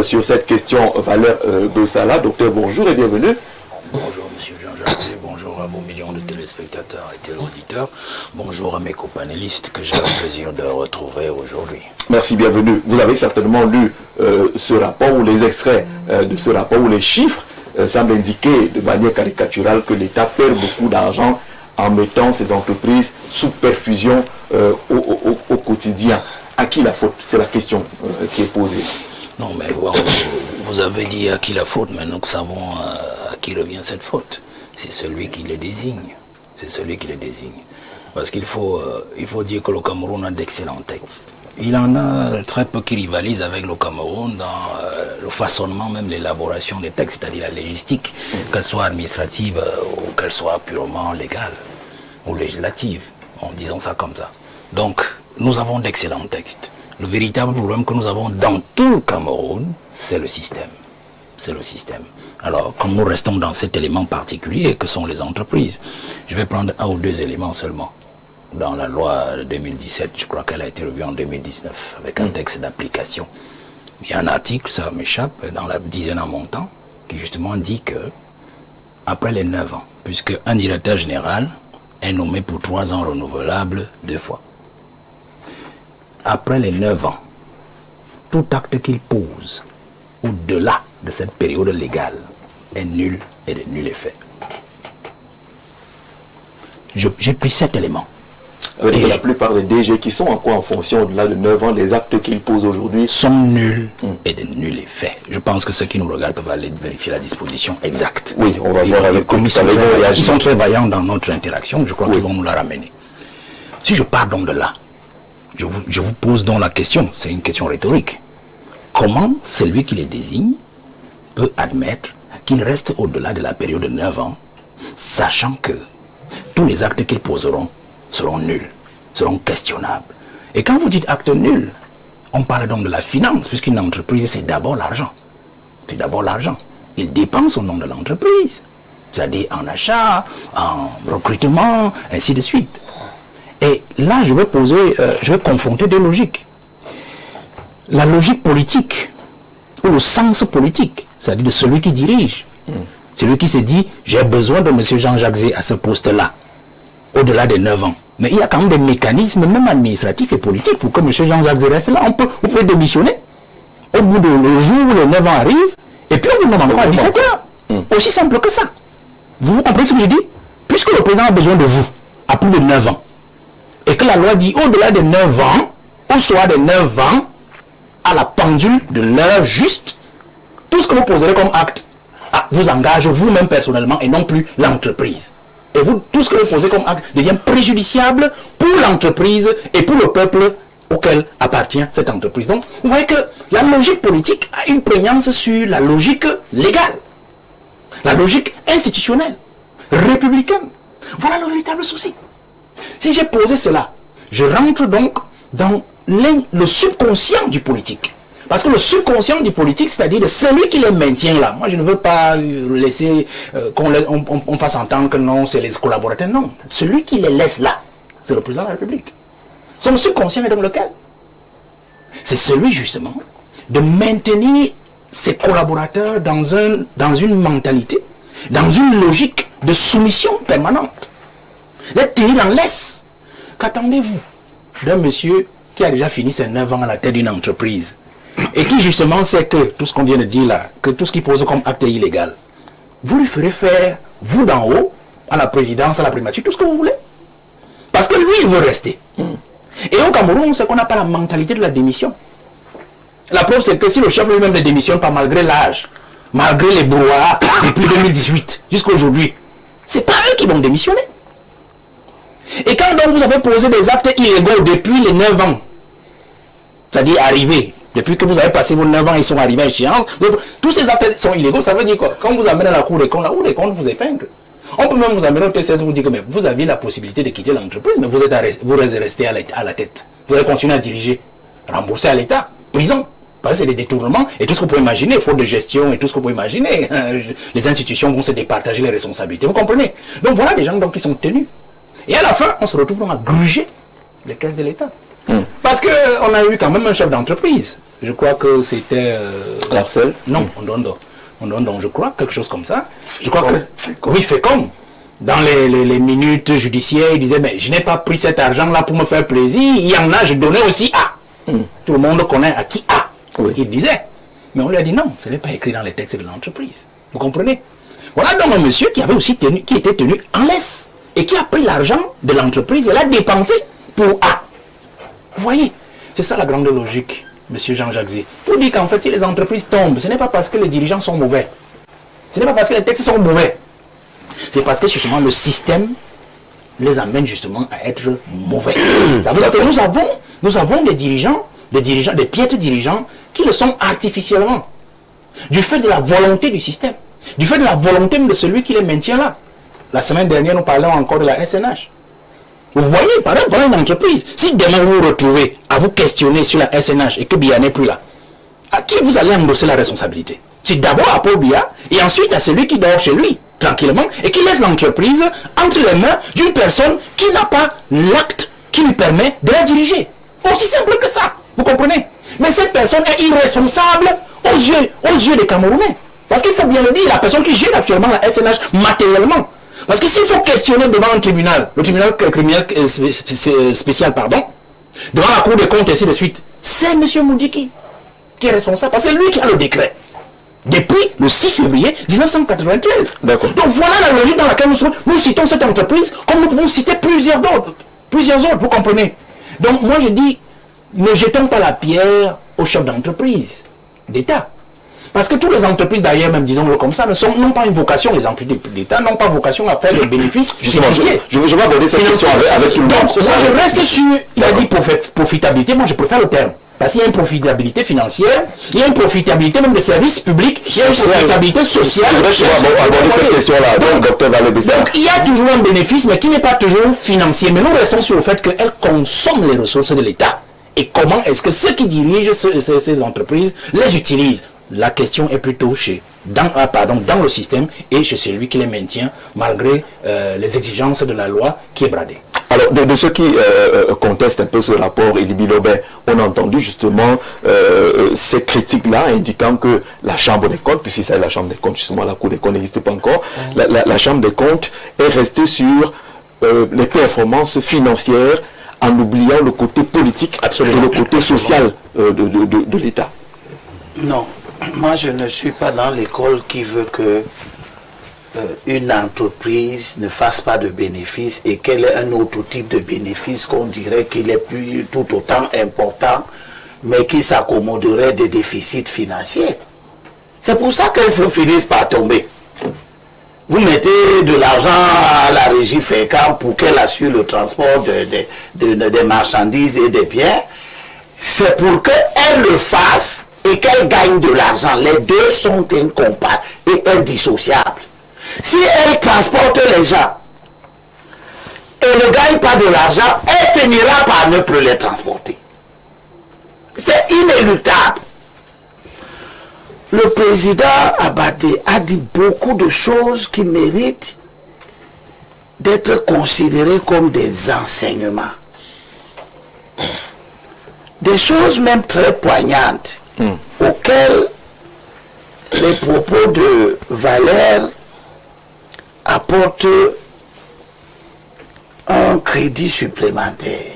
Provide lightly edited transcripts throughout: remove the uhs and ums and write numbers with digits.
sur cette question, Valère Gossala. Docteur, bonjour et bienvenue. Bonjour Monsieur Jean-Jacques, bonjour à vos millions de téléspectateurs et téléauditeurs, bonjour à mes copanélistes que j'ai le plaisir de retrouver aujourd'hui. Merci, bienvenue. Vous avez certainement lu ce rapport ou les extraits de ce rapport où les chiffres semblent indiquer de manière caricaturale que l'État perd beaucoup d'argent en mettant ces entreprises sous perfusion au quotidien. À qui la faute? C'est la question qui est posée. Non mais vous avez dit à qui la faute, mais nous savons à qui revient cette faute. C'est celui qui les désigne. C'est celui qui les désigne. Parce qu'il faut dire que le Cameroun a d'excellents textes. Il en a très peu qui rivalisent avec le Cameroun dans le façonnement, même l'élaboration des textes, c'est-à-dire la légistique, qu'elle soit administrative ou qu'elle soit purement légale ou législative, en disant ça comme ça. Donc, nous avons d'excellents textes. Le véritable problème que nous avons dans tout le Cameroun, c'est le système. C'est le système. Alors, comme nous restons dans cet élément particulier que sont les entreprises, je vais prendre un ou deux éléments seulement. Dans la loi de 2017, je crois qu'elle a été revue en 2019, avec un texte d'application. Il y a un article, ça m'échappe, dans la dizaine en montant, qui justement dit que, après les 9 ans, puisque un directeur général est nommé pour 3 ans renouvelables 2 fois, après les 9 ans, tout acte qu'il pose au-delà de cette période légale est nul et de nul effet. J'ai pris cet élément. Avec la plupart des DG qui sont encore en fonction au-delà de 9 ans, les actes qu'ils posent aujourd'hui sont nuls et de nul effet. Je pense que ceux qui nous regardent peuvent aller vérifier la disposition exacte. Oui, on va voir avec comme ils sont très vaillants dans notre interaction, je crois qu'ils vont nous la ramener. Si je pars donc de là, je vous pose donc la question, c'est une question rhétorique. Comment celui qui les désigne peut admettre qu'il reste au-delà de la période de 9 ans, sachant que tous les actes qu'ils poseront seront nuls, seront questionnables. Et quand vous dites acte nul, on parle donc de la finance, puisqu'une entreprise, c'est d'abord l'argent. C'est d'abord l'argent. Il dépense au nom de l'entreprise, c'est-à-dire en achat, en recrutement, ainsi de suite. Et là, je vais confronter deux logiques. La logique politique, ou le sens politique, c'est-à-dire de celui qui dirige. Celui qui se dit, j'ai besoin de M. Jean-Jacques Zé à ce poste-là, au-delà des 9 ans. Mais il y a quand même des mécanismes, même administratifs et politiques, pour que M. Jean-Jacques Zé reste là. Vous pouvez démissionner au bout le jour où les 9 ans arrivent, et puis on vous demande encore à 17 heures. Aussi simple que ça. Vous comprenez ce que je dis? Puisque le président a besoin de vous, à plus de 9 ans, et que la loi dit au-delà des 9 ans, au soir des 9 ans, à la pendule de l'heure juste, tout ce que vous poserez comme acte vous engage vous-même personnellement et non plus l'entreprise. Et vous, tout ce que vous posez comme acte devient préjudiciable pour l'entreprise et pour le peuple auquel appartient cette entreprise. Donc, vous voyez que la logique politique a une prégnance sur la logique légale, la logique institutionnelle, républicaine. Voilà le véritable souci. Si j'ai posé cela, je rentre donc dans le subconscient du politique. Parce que le subconscient du politique, c'est-à-dire de celui qui les maintient là. Moi, je ne veux pas laisser qu'on fasse entendre que non, c'est les collaborateurs. Non, celui qui les laisse là, c'est le président de la République. Son subconscient est donc lequel? C'est celui, justement, de maintenir ses collaborateurs dans une mentalité, dans une logique de soumission permanente. D'être tenu en laisse. Qu'attendez-vous d'un monsieur qui a déjà fini ses 9 ans à la tête d'une entreprise et qui justement sait que tout ce qu'on vient de dire là, que tout ce qu'il pose comme acte est illégal, vous lui ferez faire, vous d'en haut, à la présidence, à la primature, tout ce que vous voulez. Parce que lui, il veut rester. Et au Cameroun, c'est qu'on n'a pas la mentalité de la démission. La preuve, c'est que si le chef lui-même ne démissionne pas malgré l'âge, malgré les brouhahas depuis 2018 jusqu'à aujourd'hui, c'est pas eux qui vont démissionner. Et quand donc vous avez posé des actes illégaux depuis les 9 ans, c'est-à-dire arrivés, depuis que vous avez passé vos 9 ans, ils sont arrivés à échéance, donc, tous ces actes sont illégaux, ça veut dire quoi? Quand vous amenez à la Cour des comptes, la Cour des comptes vous épingle. On peut même vous amener au TCS, vous dire que mais vous aviez la possibilité de quitter l'entreprise, mais vous êtes resté à la tête. Vous allez continuer à diriger, rembourser à l'État, prison. Parce que c'est des détournements et tout ce que vous pouvez imaginer, faute de gestion et tout ce que vous pouvez imaginer. Les institutions vont se départager les responsabilités. Vous comprenez? Donc voilà des gens donc, qui sont tenus. Et à la fin, on se retrouve à gruger les caisses de l'État. Parce qu'on a eu quand même un chef d'entreprise Je crois que c'était... Larcel? Non, on je crois, quelque chose comme ça. Je crois que... Oui, fait comme. Dans les minutes judiciaires, il disait, mais je n'ai pas pris cet argent-là pour me faire plaisir. Il y en a, je donnais aussi à. Tout le monde connaît à qui a. Oui. Il disait. Mais on lui a dit non, ce n'est pas écrit dans les textes de l'entreprise. Vous comprenez? Voilà donc un monsieur qui avait aussi qui était tenu en laisse. Et qui a pris l'argent de l'entreprise et l'a dépensé pour A. Vous voyez? C'est ça la grande logique, monsieur Jean-Jacques Zé. Pour dire qu'en fait, si les entreprises tombent, ce n'est pas parce que les dirigeants sont mauvais. Ce n'est pas parce que les textes sont mauvais. C'est parce que justement le système les amène justement à être mauvais. Ça veut dire que nous avons des dirigeants, des piètres dirigeants qui le sont artificiellement. Du fait de la volonté du système. Du fait de la volonté de celui qui les maintient là. La semaine dernière, nous parlons encore de la SNH. Vous voyez, par exemple, voilà une entreprise. Si demain vous vous retrouvez à vous questionner sur la SNH et que Biya n'est plus là, à qui vous allez endosser la responsabilité? C'est d'abord à Paul Biya et ensuite à celui qui dort chez lui, tranquillement, et qui laisse l'entreprise entre les mains d'une personne qui n'a pas l'acte qui lui permet de la diriger. Aussi simple que ça, vous comprenez? Mais cette personne est irresponsable aux yeux des Camerounais. Parce qu'il faut bien le dire, la personne qui gère actuellement la SNH matériellement. Parce que s'il faut questionner devant un tribunal, le tribunal criminel spécial, pardon, devant la Cour des comptes et ainsi de suite, c'est M. Moudiki qui est responsable. Parce que c'est lui qui a le décret. Depuis le 6 février 1993. D'accord. Donc voilà la logique dans laquelle nous citons cette entreprise, comme nous pouvons citer plusieurs autres, vous comprenez. Donc moi je dis, ne jetons pas la pierre aux chefs d'entreprise d'État. Parce que toutes les entreprises d'ailleurs, même disons-le comme ça, n'ont pas une vocation, les entreprises d'État n'ont pas vocation à faire des bénéfices financiers. Je vais aborder cette question avec tout le monde. Donc, moi je reste sur, il a dit profitabilité, moi je préfère le terme. Parce qu'il y a une profitabilité financière, il y a une profitabilité même des services publics, il y a une profitabilité sociale. Je vais aborder cette question-là. Donc il y a toujours un bénéfice, mais qui n'est pas toujours financier. Mais nous restons sur le fait qu'elles consomment les ressources de l'État. Et comment est-ce que ceux qui dirigent ces entreprises les utilisent? La question est plutôt dans le système et chez celui qui les maintient malgré les exigences de la loi qui est bradée. Alors, de ceux qui contestent un peu ce rapport, Elibi Lobet, on a entendu justement ces critiques-là indiquant que la Chambre des comptes, puisqu'il s'agit de la Chambre des comptes, justement la Cour des comptes n'existe pas encore, la Chambre des comptes est restée sur les performances financières en oubliant le côté politique et le côté social de l'État. Non. Moi, je ne suis pas dans l'école qui veut que une entreprise ne fasse pas de bénéfices et qu'elle ait un autre type de bénéfice qu'on dirait qu'il est tout autant important, mais qui s'accommoderait des déficits financiers. C'est pour ça qu'elles finissent par tomber. Vous mettez de l'argent à la régie FECAM pour qu'elle assure le transport des marchandises et des biens. C'est pour qu'elle le fasse et qu'elle gagne de l'argent. Les deux sont incompatibles et indissociables. Si elle transporte les gens et ne gagne pas de l'argent, elle finira par ne plus les transporter. C'est inéluctable. Le président Abadé a dit beaucoup de choses qui méritent d'être considérées comme des enseignements. Des choses même très poignantes auxquelles les propos de Valère apportent un crédit supplémentaire.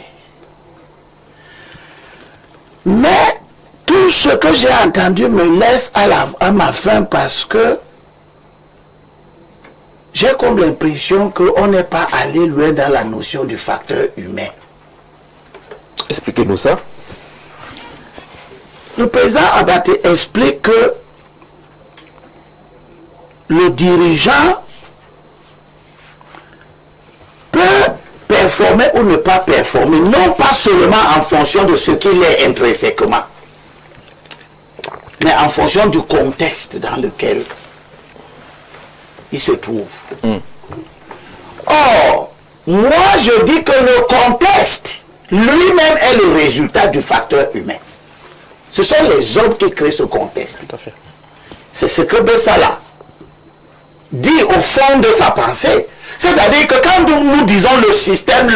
Mais tout ce que j'ai entendu me laisse à ma faim parce que j'ai comme l'impression qu'on n'est pas allé loin dans la notion du facteur humain. Expliquez-nous ça. Le président Abaté explique que le dirigeant peut performer ou ne pas performer, non pas seulement en fonction de ce qu'il est intrinsèquement, mais en fonction du contexte dans lequel il se trouve. Or, moi je dis que le contexte lui-même est le résultat du facteur humain. Ce sont les hommes qui créent ce contexte. C'est ce que Bessala dit au fond de sa pensée. C'est-à-dire que quand nous disons le système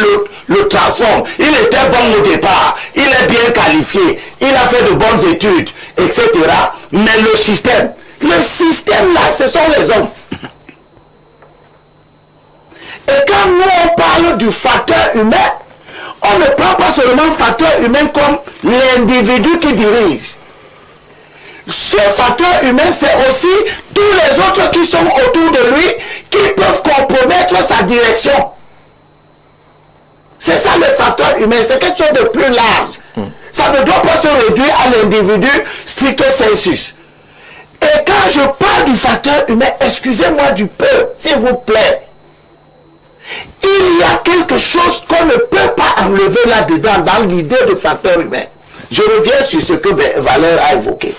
le transforme, il était bon au départ, il est bien qualifié, il a fait de bonnes études, etc. Mais le système là, ce sont les hommes. Et quand nous on parle du facteur humain, on ne prend pas seulement le facteur humain comme l'individu qui dirige. Ce facteur humain, c'est aussi tous les autres qui sont autour de lui qui peuvent compromettre sa direction. C'est ça le facteur humain, c'est quelque chose de plus large. Ça ne doit pas se réduire à l'individu stricto sensus. Et quand je parle du facteur humain, excusez-moi du peu, s'il vous plaît. Il y a quelque chose qu'on ne peut pas enlever là-dedans dans l'idée de facteur humain. Je reviens sur ce que Valère a évoqué.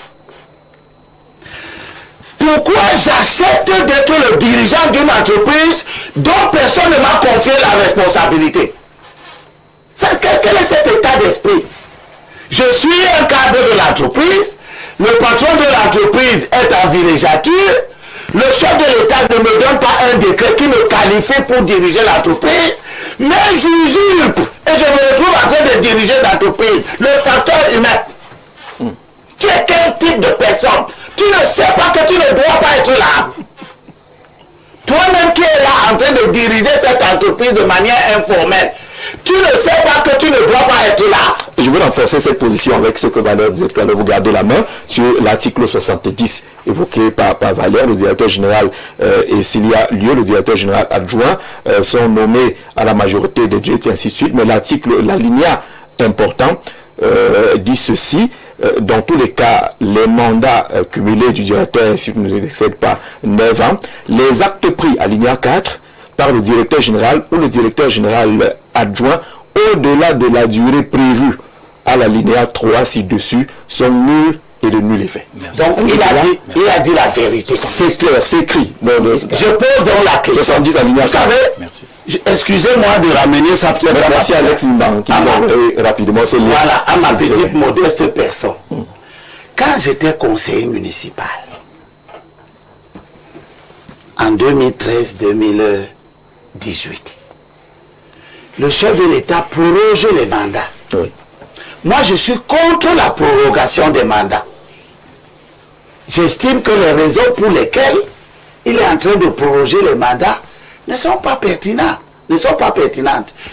Pourquoi j'accepte d'être le dirigeant d'une entreprise dont personne ne m'a confié la responsabilité? Quel est cet état d'esprit? Je suis un cadre de l'entreprise, le patron de l'entreprise est en villégiature, le chef de l'État ne me donne pas un décret qui me qualifie pour diriger l'entreprise, mais j'usurpe et je me retrouve en train de diriger l'entreprise. Le facteur humain. Tu es quel type de personne? Tu ne sais pas que tu ne dois pas être là. Toi-même qui es là en train de diriger cette entreprise de manière informelle, tu ne sais pas que tu ne dois pas être là. Je veux renforcer cette position avec ce que Valère disait tout à l'heure. Vous gardez la main sur l'article 70 évoqué par Valère, le directeur général et Cilia Lieu, le directeur général adjoint, sont nommés à la majorité des dieux et ainsi de suite. Mais l'article, l'alinéa important, dit ceci. Dans tous les cas, les mandats cumulés du directeur ainsi ne excèdent pas 9 ans. Les actes pris, alinéa 4, par le directeur général ou le directeur général adjoint au-delà de la durée prévue à l'alinéa 3 ci-dessus sont nuls et de nul effet. Donc il a dit la vérité. C'est clair, c'est écrit. Je pose donc la question. 70 alinéa. Vous savez, excusez-moi de ramener ça peut-être. Merci Alex Mban qui m'a rapidement ce lien. Voilà, à ma petite modeste personne. Quand j'étais conseiller municipal, en 2013-2018, le chef de l'État prorogeait les mandats. Oui. Moi, je suis contre la prorogation des mandats. J'estime que les raisons pour lesquelles il est en train de proroger les mandats ne sont pas pertinentes.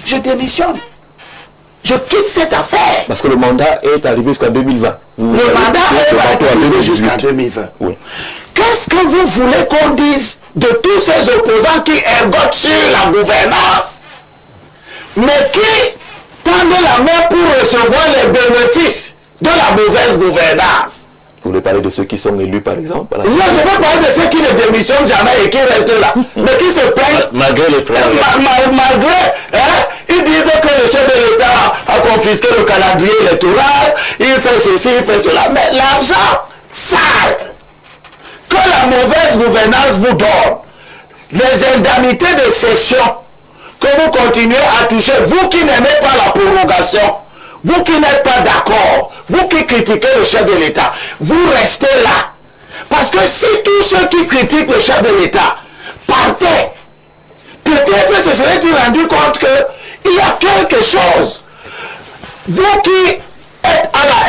Je démissionne. Je quitte cette affaire. Parce que le mandat est arrivé jusqu'à 2020. Le mandat est arrivé jusqu'à 2020. Oui. Qu'est-ce que vous voulez qu'on dise de tous ces opposants qui ergotent sur la gouvernance, mais qui tendent la main pour recevoir les bénéfices de la mauvaise gouvernance? Vous voulez parler de ceux qui sont élus, par exemple? Non, je veux parler de ceux qui ne démissionnent jamais et qui restent là, mais qui se plaignent malgré les problèmes. Ils disent que le chef de l'État a confisqué le calendrier électoral, il fait ceci, il fait cela. Mais l'argent sale que la mauvaise gouvernance vous donne, les indemnités de cession que vous continuez à toucher, vous qui n'aimez pas la prorogation, vous qui n'êtes pas d'accord, vous qui critiquez le chef de l'État, vous restez là. Parce que si tous ceux qui critiquent le chef de l'État partaient, peut-être se seraient-ils rendus compte qu'il y a quelque chose. Vous qui êtes à la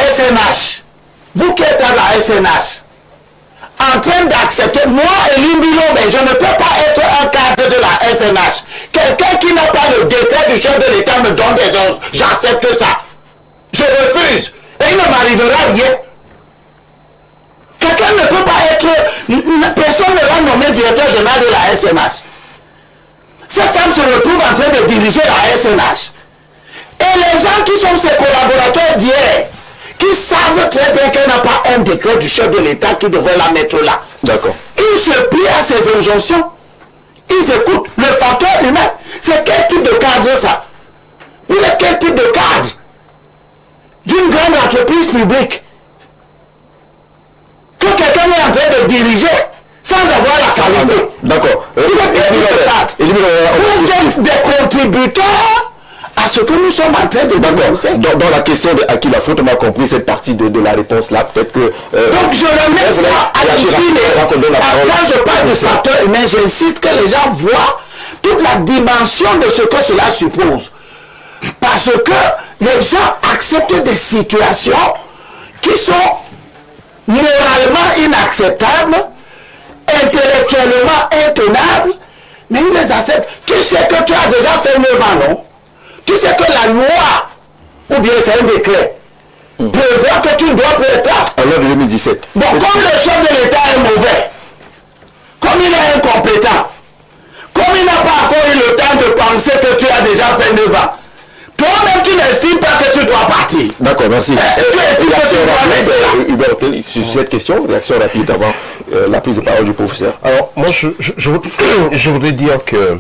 SNH, en train d'accepter, moi et Limbilo, mais je ne peux pas être un cadre de la SNH. Quelqu'un qui n'a pas le décret du chef de l'État me donne des ordres. J'accepte ça. Je refuse. Et il ne m'arrivera rien. Quelqu'un ne peut pas être... Personne ne va nommer directeur général de la SNH. Cette femme se retrouve en train de diriger la SNH. Et les gens qui sont ses collaborateurs d'hier, qui savent très bien qu'elle n'a pas un décret du chef de l'État qui devrait la mettre là. D'accord. Ils se plient à ces injonctions. Ils écoutent. Le facteur humain, c'est quel type de cadre ça? Vous êtes quel type de cadre d'une grande entreprise publique que quelqu'un est en train de diriger sans avoir la qualité? D'accord. Vous êtes quel type de cadre? Vous êtes des contributeurs à ce que nous sommes en train de dénoncer. Dans la question de à qui la faute, on a compris cette partie de la réponse là. Peut-être que. Donc je remets ça à la fin. Quand je parle de facteur humain, j'insiste que les gens voient toute la dimension de ce que cela suppose. Parce que les gens acceptent des situations qui sont moralement inacceptables, intellectuellement intenables, mais ils les acceptent. Tu sais que tu as déjà fait 9 ans, non? Tu sais que la loi, ou bien c'est un décret, prévoit que tu ne dois plus être là. En l'an de 2017. Bon, comme le chef de l'État est mauvais, comme il est incompétent, comme il n'a pas encore eu le temps de penser que tu as déjà fait 9 ans, toi-même tu n'estimes pas que tu dois partir. D'accord, merci. Tu estimes que tu dois rester là. Hubert Otel, sur cette question, réaction rapide avant la prise de parole du professeur. Alors, moi, je voudrais dire que,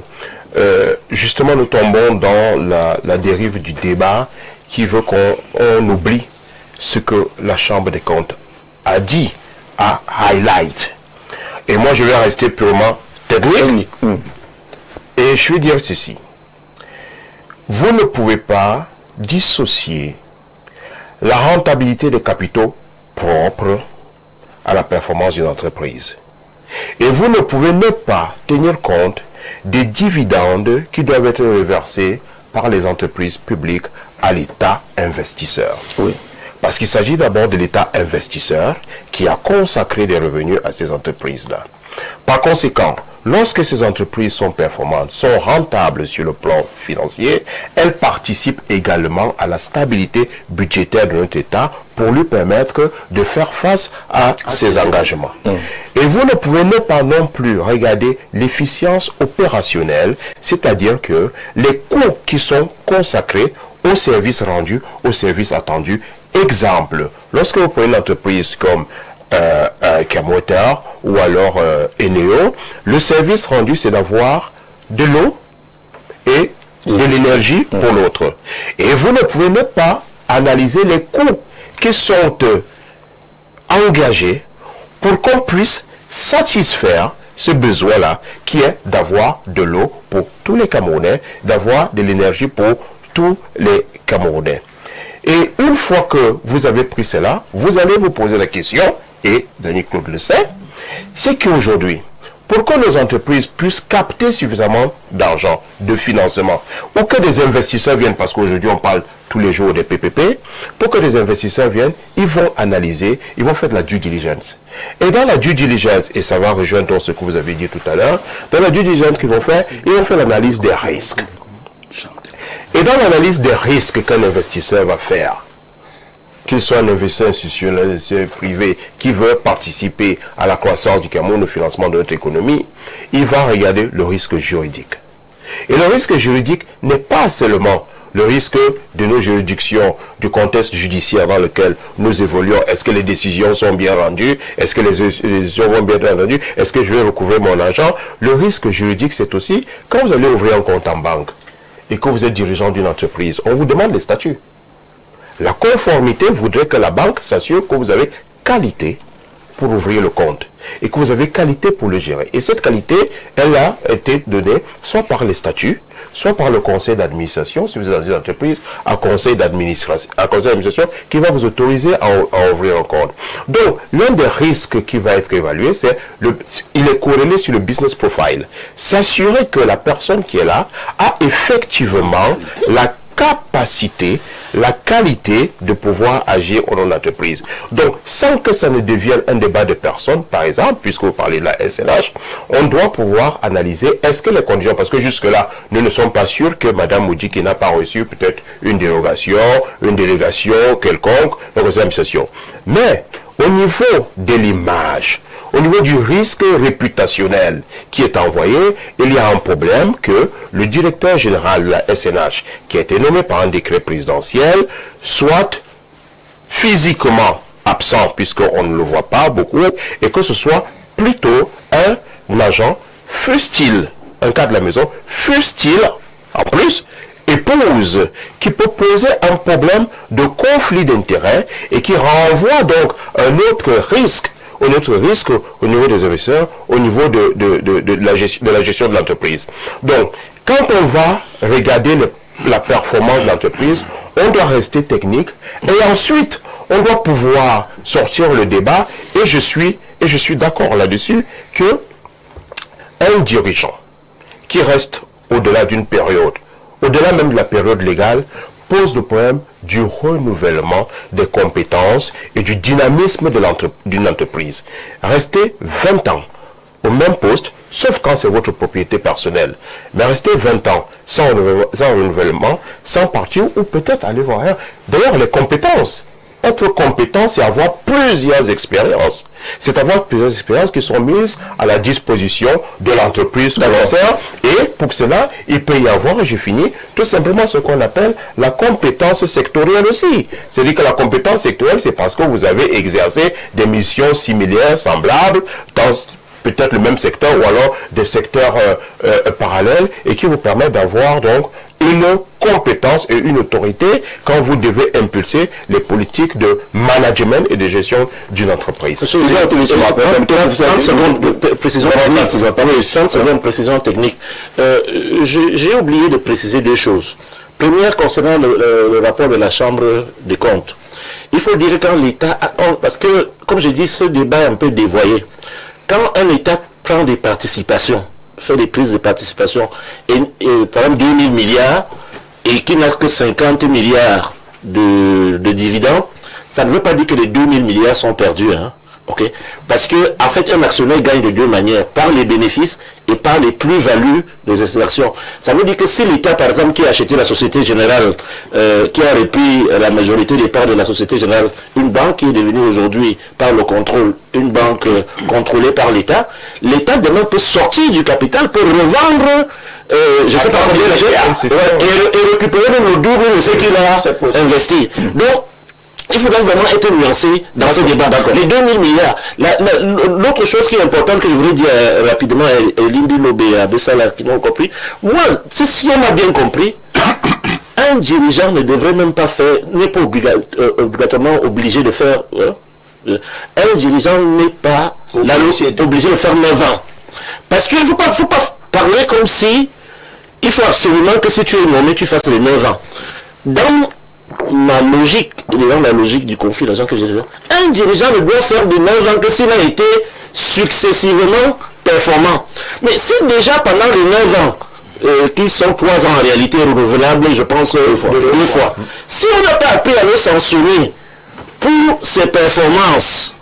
justement, nous tombons dans la dérive du débat qui veut qu'on oublie ce que la Chambre des comptes a dit, a highlight. Et moi, je vais rester purement technique. Et je vais dire ceci. Vous ne pouvez pas dissocier la rentabilité des capitaux propres à la performance d'une entreprise. Et vous ne pouvez ne pas tenir compte des dividendes qui doivent être reversés par les entreprises publiques à l'État investisseur. Oui. Parce qu'il s'agit d'abord de l'État investisseur qui a consacré des revenus à ces entreprises-là. Par conséquent, lorsque ces entreprises sont performantes, sont rentables sur le plan financier, elles participent également à la stabilité budgétaire de notre État pour lui permettre de faire face à ses engagements. Et vous ne pouvez ne pas non plus regarder l'efficience opérationnelle, c'est-à-dire que les coûts qui sont consacrés aux services rendus, aux services attendus. Exemple, lorsque vous prenez une entreprise comme Camoteur ou alors Eneo, le service rendu c'est d'avoir de l'eau et de l'énergie pour l'autre. Et vous ne pouvez ne pas analyser les coûts qui sont engagés pour qu'on puisse satisfaire ce besoin-là qui est d'avoir de l'eau pour tous les Camerounais, d'avoir de l'énergie pour tous les Camerounais. Et une fois que vous avez pris cela, vous allez vous poser la question, et Denis Claude le sait, c'est qu'aujourd'hui, pour que nos entreprises puissent capter suffisamment d'argent, de financement, ou que des investisseurs viennent, parce qu'aujourd'hui on parle tous les jours des PPP, pour que des investisseurs viennent, ils vont analyser, ils vont faire de la due diligence. Et dans la due diligence, et ça va rejoindre ce que vous avez dit tout à l'heure, dans la due diligence qu'ils vont faire, ils vont faire l'analyse des risques. Et dans l'analyse des risques qu'un investisseur va faire, qu'il soit un investisseur institutionnel, un investisseur privé, qui veut participer à la croissance du Cameroun, au financement de notre économie, il va regarder le risque juridique. Et le risque juridique n'est pas seulement le risque de nos juridictions, du contexte judiciaire dans lequel nous évoluons. Est-ce que les décisions sont bien rendues? Est-ce que les décisions vont bien être rendues? Est-ce que je vais recouvrer mon argent? Le risque juridique, c'est aussi, quand vous allez ouvrir un compte en banque, et que vous êtes dirigeant d'une entreprise, on vous demande les statuts. La conformité voudrait que la banque s'assure que vous avez qualité pour ouvrir le compte et que vous avez qualité pour le gérer. Et cette qualité, elle a été donnée soit par les statuts, soit par le conseil d'administration, si vous êtes dans une entreprise, un conseil d'administration qui va vous autoriser à ouvrir un compte. Donc, l'un des risques qui va être évalué, c'est il est corrélé sur le business profile. S'assurer que la personne qui est là a effectivement la capacité, la qualité de pouvoir agir au nom de l'entreprise. Donc, sans que ça ne devienne un débat de personnes, par exemple, puisque vous parlez de la SNH, on doit pouvoir analyser est-ce que les conditions, parce que jusque-là, nous ne sommes pas sûrs que Mme Moudjiki n'a pas reçu peut-être une dérogation, une délégation quelconque, dans les administrations. Mais, au niveau de l'image, au niveau du risque réputationnel qui est envoyé, il y a un problème que le directeur général de la SNH, qui a été nommé par un décret présidentiel, soit physiquement absent, puisqu'on ne le voit pas beaucoup, et que ce soit plutôt un agent, fût-il un cas de la maison, fût-il, en plus, épouse, qui peut poser un problème de conflit d'intérêts et qui renvoie donc un autre risque au niveau des investisseurs, au niveau de la gestion de l'entreprise. Donc, quand on va regarder la performance de l'entreprise, on doit rester technique et ensuite, on doit pouvoir sortir le débat et je suis d'accord là-dessus que un dirigeant qui reste au-delà d'une période, au-delà même de la période légale, pose le problème du renouvellement des compétences et du dynamisme d'une entreprise. Rester 20 ans au même poste, sauf quand c'est votre propriété personnelle, mais rester 20 ans sans renouvellement, sans partir ou peut-être aller voir ailleurs. D'ailleurs, les compétences. Être compétent, c'est avoir plusieurs expériences. C'est avoir plusieurs expériences qui sont mises à la disposition de l'entreprise que l'on sert. Et pour cela, il peut y avoir, et je finis, tout simplement ce qu'on appelle la compétence sectorielle aussi. C'est-à-dire que la compétence sectorielle, c'est parce que vous avez exercé des missions similaires, semblables, dans peut-être le même secteur ou alors des secteurs parallèles et qui vous permettent d'avoir donc une compétence et une autorité quand vous devez impulser les politiques de management et de gestion d'une entreprise. 30 secondes de précision technique. J'ai oublié de préciser deux choses. Première, concernant le rapport de la Chambre des comptes. Il faut dire quand l'État, parce que, comme j'ai dit, ce débat est un peu dévoyé. Quand un État prend des participations, fait des prises de participation, et par exemple 2000 milliards, et qui n'a que 50 milliards de dividendes, ça ne veut pas dire que les 2000 milliards sont perdus. Hein, okay? Parce que, en fait, un actionnaire gagne de deux manières, par les bénéfices et par les plus-values des extractions. Ça veut dire que si l'État, par exemple, qui a acheté la Société Générale, qui a repris la majorité des parts de la Société Générale, une banque qui est devenue aujourd'hui, par le contrôle, une banque contrôlée par l'État, l'État demain peut sortir du capital pour revendre, je ne sais pas combien et récupérer même le double de ce qu'il a investi. Donc, il faudra vraiment être nuancé dans ce débat. Les 2000 milliards. L'autre chose qui est importante que je voulais dire rapidement à Lindy Lobé et à Bessala qui m'ont compris, moi, si on a bien compris, un dirigeant ne devrait même pas faire, n'est pas obligatoirement obligé de faire, un dirigeant n'est pas obligé de faire 9 ans. Parce qu'il ne faut pas parler comme si il faut absolument que si tu es nommé, tu fasses les 9 ans. Dans ma logique, dans la logique du conflit, un dirigeant ne doit faire de 9 ans que s'il a été successivement performant. Mais si déjà pendant les 9 ans, qui sont 3 ans en réalité renouvelables, je pense 2 fois, si on n'a pas appris à le sanctionner pour ses performances,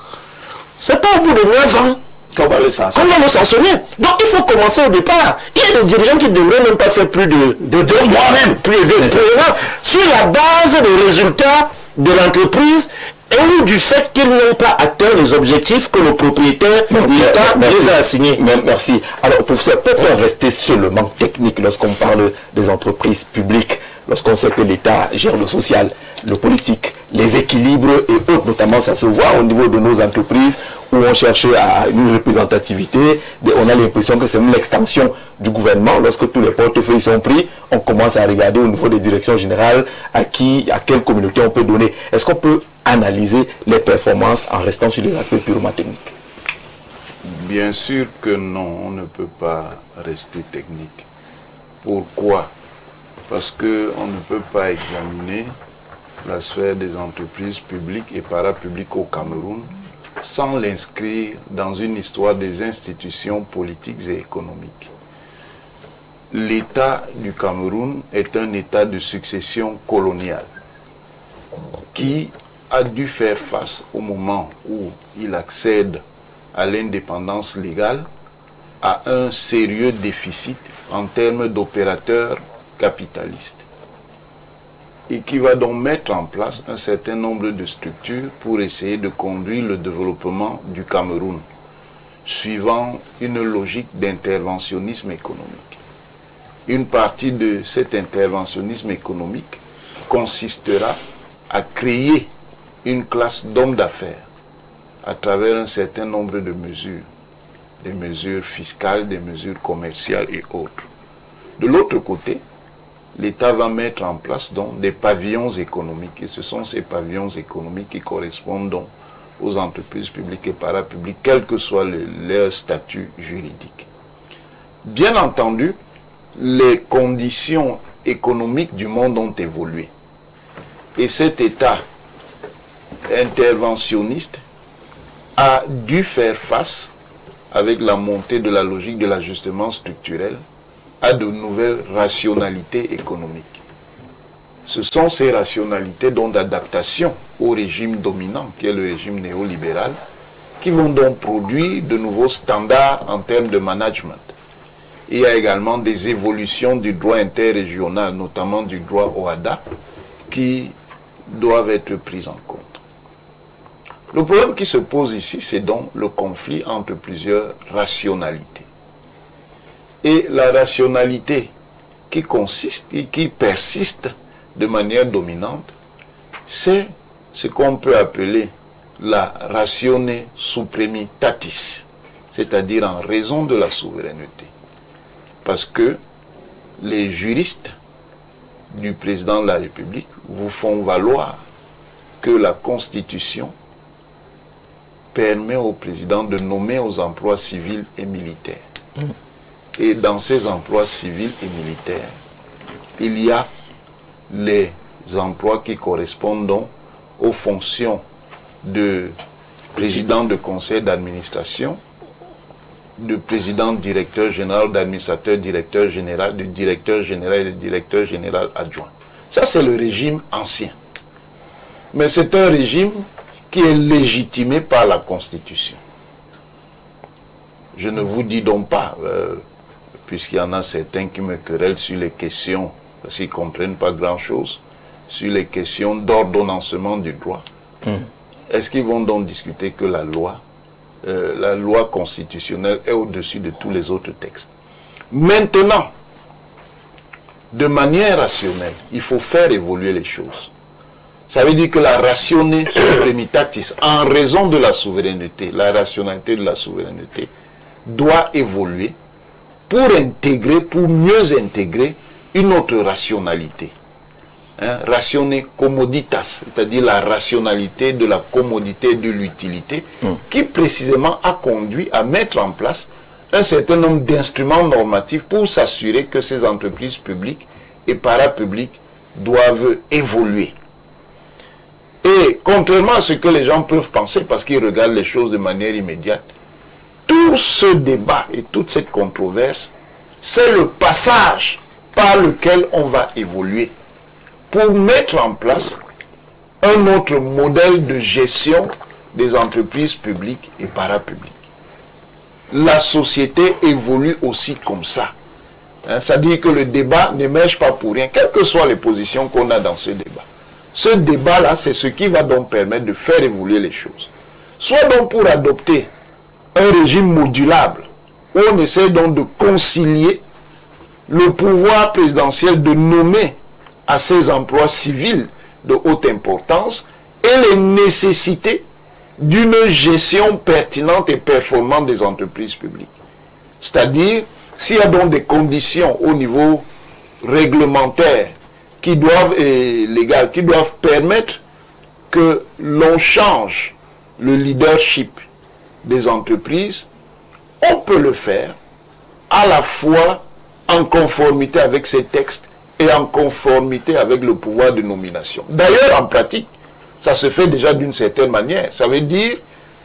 c'est pas au bout de 9 ans qu'on va le sanctionner. Donc il faut commencer au départ. Il y a des dirigeants qui ne devraient même pas faire plus de 2 mois même, plus de 2 mois, sur la base des résultats de l'entreprise et du fait qu'ils n'ont pas atteint les objectifs que le propriétaire, l'État, les a assignés. Merci. Alors, professeur, peut-on rester seulement technique lorsqu'on parle des entreprises publiques, lorsqu'on sait que l'État gère le social, le politique, les équilibres et autres, notamment ça se voit au niveau de nos entreprises où on cherche à une représentativité, on a l'impression que c'est une extension du gouvernement. Lorsque tous les portefeuilles sont pris, on commence à regarder au niveau des directions générales à quelle communauté on peut donner. Est-ce qu'on peut analyser les performances en restant sur des aspects purement techniques? Bien sûr que non, on ne peut pas rester technique. Pourquoi? Parce qu'on ne peut pas examiner la sphère des entreprises publiques et parapubliques au Cameroun sans l'inscrire dans une histoire des institutions politiques et économiques. L'État du Cameroun est un État de succession coloniale qui a dû faire face au moment où il accède à l'indépendance légale à un sérieux déficit en termes d'opérateurs capitalistes et qui va donc mettre en place un certain nombre de structures pour essayer de conduire le développement du Cameroun suivant une logique d'interventionnisme économique. Une partie de cet interventionnisme économique consistera à créer une classe d'hommes d'affaires à travers un certain nombre de mesures, des mesures fiscales, des mesures commerciales et autres. De l'autre côté, l'État va mettre en place donc des pavillons économiques et ce sont ces pavillons économiques qui correspondent donc aux entreprises publiques et parapubliques, quel que soit leur statut juridique. Bien entendu, les conditions économiques du monde ont évolué et cet État interventionniste a dû faire face avec la montée de la logique de l'ajustement structurel à de nouvelles rationalités économiques. Ce sont ces rationalités donc d'adaptation au régime dominant, qui est le régime néolibéral, qui vont donc produire de nouveaux standards en termes de management. Il y a également des évolutions du droit interrégional, notamment du droit OHADA, qui doivent être prises en compte. Le problème qui se pose ici, c'est donc le conflit entre plusieurs rationalités. Et la rationalité qui consiste et qui persiste de manière dominante, c'est ce qu'on peut appeler la ratione supremitatis, c'est-à-dire en raison de la souveraineté. Parce que les juristes du président de la République vous font valoir que la Constitution permet au président de nommer aux emplois civils et militaires. Et dans ces emplois civils et militaires, il y a les emplois qui correspondent donc aux fonctions de président de conseil d'administration, de président directeur général, d'administrateur directeur général, de directeur général et de directeur général adjoint. Ça, c'est le régime ancien. Mais c'est un régime qui est légitimé par la Constitution. Je ne vous dis donc pas, puisqu'il y en a certains qui me querellent sur les questions, parce qu'ils ne comprennent pas grand-chose, sur les questions d'ordonnancement du droit. Est-ce qu'ils vont donc discuter que la loi constitutionnelle est au-dessus de tous les autres textes? Maintenant, de manière rationnelle, il faut faire évoluer les choses. Ça veut dire que la ratione supremitatis, en raison de la souveraineté, la rationalité de la souveraineté, doit évoluer pour intégrer, pour mieux intégrer une autre rationalité. Ratione commoditas, c'est-à-dire la rationalité de la commodité et de l'utilité, qui précisément a conduit à mettre en place un certain nombre d'instruments normatifs pour s'assurer que ces entreprises publiques et parapubliques doivent évoluer. Et contrairement à ce que les gens peuvent penser, parce qu'ils regardent les choses de manière immédiate, tout ce débat et toute cette controverse, c'est le passage par lequel on va évoluer pour mettre en place un autre modèle de gestion des entreprises publiques et parapubliques. La société évolue aussi comme ça. C'est-à-dire que le débat n'émerge pas pour rien, quelles que soient les positions qu'on a dans ce débat. Ce débat-là, c'est ce qui va donc permettre de faire évoluer les choses. Soit donc pour adopter un régime modulable, où on essaie donc de concilier le pouvoir présidentiel de nommer à ces emplois civils de haute importance et les nécessités d'une gestion pertinente et performante des entreprises publiques. C'est-à-dire, s'il y a donc des conditions au niveau réglementaire qui doivent, et légal, qui doivent permettre que l'on change le leadership des entreprises, on peut le faire à la fois en conformité avec ces textes et en conformité avec le pouvoir de nomination. D'ailleurs, en pratique, ça se fait déjà d'une certaine manière. Ça veut dire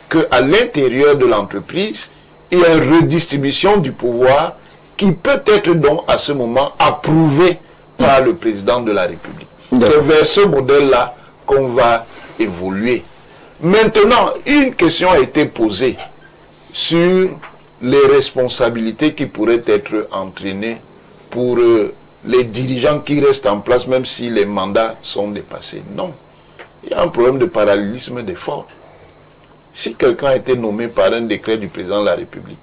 qu'à l'intérieur de l'entreprise, il y a une redistribution du pouvoir qui peut être donc à ce moment approuvé par le président de la République. C'est vers ce modèle-là qu'on va évoluer. Maintenant, une question a été posée sur les responsabilités qui pourraient être entraînées pour les dirigeants qui restent en place, même si les mandats sont dépassés. Non. Il y a un problème de parallélisme des forces. Si quelqu'un a été nommé par un décret du président de la République,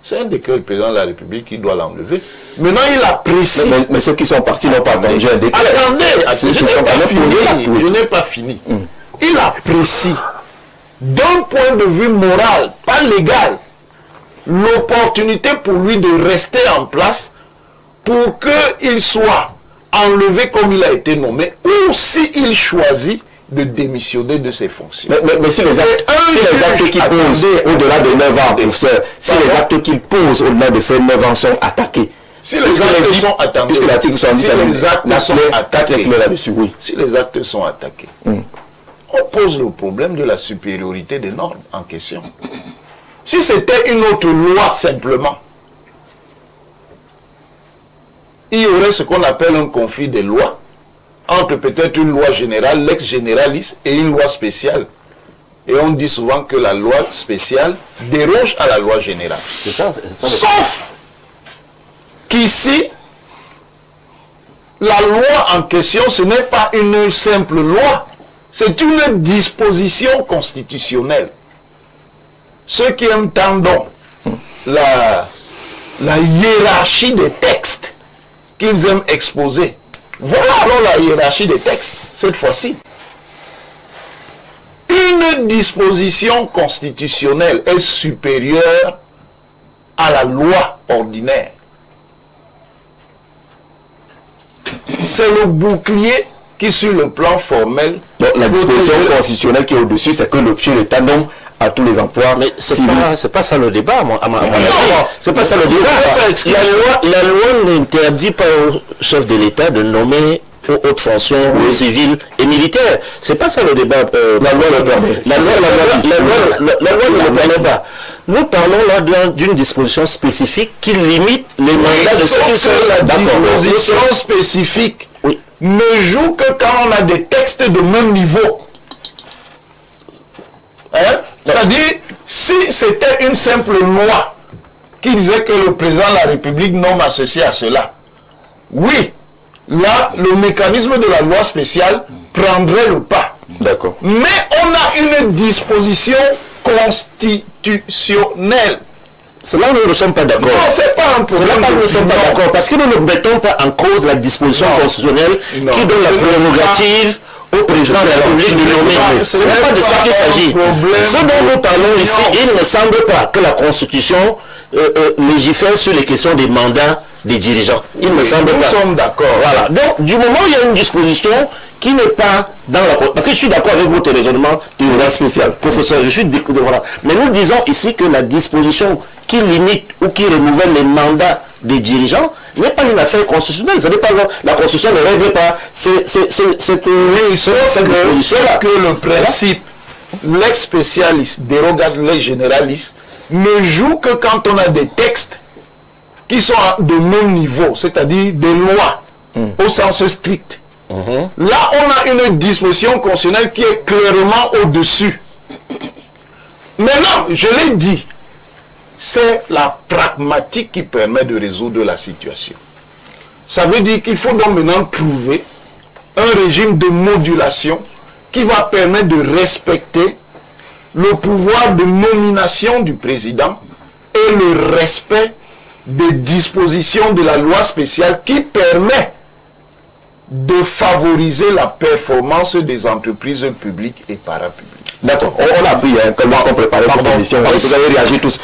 c'est un décret du président de la République qui doit l'enlever. Maintenant, il apprécie. Mais ceux qui sont partis n'ont pas attendu un décret. Attendez, je n'ai pas fini. Il apprécie, d'un point de vue moral, pas légal, l'opportunité pour lui de rester en place pour qu'il soit enlevé comme il a été nommé, ou s'il choisit de démissionner de ses fonctions. Mais si les actes qu'il pose au-delà de 9 ans, professeur, si les actes qu'il pose au-delà de ces 9 ans sont attaqués, si les actes sont attaqués, puisque l'article 70, si les actes sont attaqués, oui. Si les actes sont attaqués, on pose le problème de la supériorité des normes en question. Si c'était une autre loi simplement, il y aurait ce qu'on appelle un conflit des lois entre peut-être une loi générale, l'ex généraliste, et une loi spéciale. Et on dit souvent que la loi spéciale déroge à la loi générale. C'est ça. Sauf qu'ici, la loi en question, ce n'est pas une simple loi, c'est une disposition constitutionnelle. Ceux qui aiment tant donc la hiérarchie des textes qu'ils aiment exposer, voilà alors la hiérarchie des textes, cette fois-ci. Une disposition constitutionnelle est supérieure à la loi ordinaire. C'est le bouclier qui, sur le plan formel... Donc, la disposition constitutionnelle qui est au-dessus, c'est que le chef de l'État nomme à tous les emplois. Mais c'est pas ça le débat, à mon avis. C'est pas ça le débat. La loi n'interdit pas au chef de l'État de nommer aux hautes fonctions, aux civils et militaires. C'est pas ça le débat. La loi le permet. La loi ne le permet pas. Nous parlons là d'une disposition spécifique qui limite les mandats de ceux qui sont là. La disposition spécifique ne joue que quand on a des textes de même niveau. Hein? C'est-à-dire, si c'était une simple loi qui disait que le président de la République nomme à ceci, à cela, oui, là, le mécanisme de la loi spéciale prendrait le pas. D'accord. Mais on a une disposition constitutionnelle. C'est là où nous ne sommes pas d'accord. Non, c'est pas un problème. C'est là où nous ne sommes pas d'accord. Parce que nous ne mettons pas en cause la disposition constitutionnelle qui donne la prérogative au président de la République de nommer. Ce n'est pas de ça qu'il s'agit. Ce dont nous parlons ici, il ne me semble pas que la Constitution légifère sur les questions des mandats des dirigeants. Il me semble pas. Nous sommes d'accord. Voilà. Donc, du moment où il y a une disposition qui n'est pas dans la... Parce que je suis d'accord avec votre raisonnement théorique spécial, professeur, je suis voilà. Mais nous disons ici que la disposition qui limite ou qui renouvelle les mandats des dirigeants n'est pas une affaire constitutionnelle. Ce n'est pas la Constitution ne règle pas. C'est que le principe, l'ex spécialiste dérogatoire, les généralistes, ne joue que quand on a des textes qui sont de même niveau, c'est-à-dire des lois au sens strict. Là, on a une disposition constitutionnelle qui est clairement au-dessus. Maintenant, je l'ai dit, c'est la pragmatique qui permet de résoudre la situation. Ça veut dire qu'il faut donc maintenant trouver un régime de modulation qui va permettre de respecter le pouvoir de nomination du président et le respect des dispositions de la loi spéciale qui permet de favoriser la performance des entreprises publiques et parapubliques. D'accord, on a pris comment on préparait cette émission. Vous avez réagi tous.